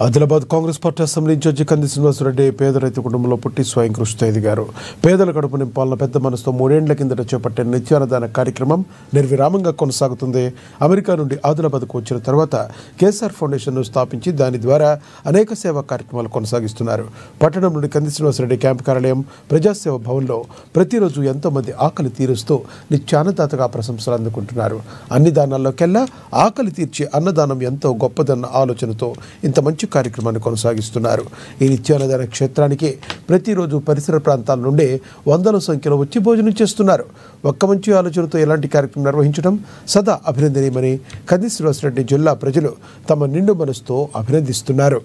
Adilabad Congress party assembly incharge Kandi Srinivasa Reddy పేద రైతు కుటుంబంలో పుట్టి స్వయం కృషితో ఎదిగారు. పేదల కడుపు నింపాలన్న పెద్ద మనసుతో 3 ఏళ్ల కిందట చేపట్టిన నిత్యాన్నదాన కార్యక్రమం నిర్విరామంగా కొనసాగుతుంది. అమెరికా నుండి ఆదిలాబాద్కు వచ్చిన తర్వాత కేసీఆర్ ఫౌండేషన్ను స్థాపించి దాని ద్వారా అనేక సేవా కార్యక్రమాలు కొనసాగిస్తున్నారు. పట్టణం నుండి కంది శ్రీనివాసరెడ్డి క్యాంపు కార్యాలయం ప్రజాసేవ భవన్లో ప్రతిరోజు ఎంతో మంది ఆకలి తీరుస్తూ నిత్యాన్నదాతగా ప్రశంసలు అందుకుంటున్నారు. అన్ని దానాల్లోకెల్లా ఆకలి తీర్చి అన్నదానం ఎంతో గొప్పదన్న ఆలోచనతో ఇంత మంచి కార్యక్రమాన్ని కొనసాగిస్తున్నారు. ఈ నిత్యాన్నదాన క్షేత్రానికి ప్రతిరోజు పరిసర ప్రాంతాల నుండి వందల సంఖ్యలో వచ్చి భోజనం చేస్తున్నారు. ఒక్క మంచి ఆలోచనతో ఇలాంటి కార్యక్రమం నిర్వహించడం సదా అభినందనీయమని కంది శ్రీనివాసరెడ్డి జిల్లా ప్రజలు తమ నిండు మనసుతో అభినందిస్తున్నారు.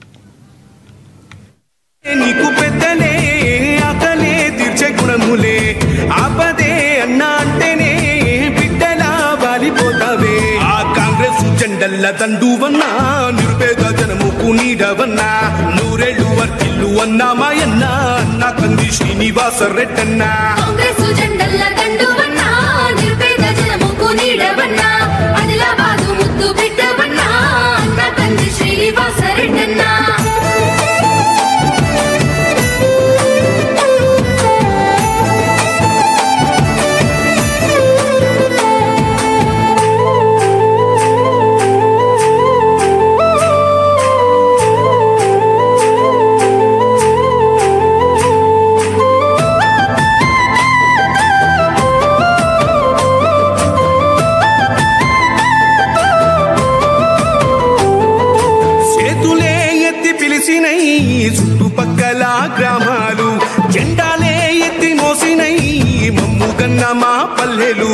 దండువన్నా నిరుపేద జనముకు నీడవన్నా నూరేళ్ళు వర్కిల్లు అన్నా మాయన్నా అన్నా కంది శ్రీనివాస రెడ్డన్నా కాంగ్రెస్ జెండల్ల దండువన్నా నిరుపేద జనముకు నీడవన్నా ఆదిలాబాదు ముద్దు బిడ్డవన్నా అన్నా కంది శ్రీనివాస రెడ్డన్నా చుట్టుపక్కల గ్రామాలు జెండాలే ఎత్తి మోసినై మమ్ముగన్న మా పల్లెలు.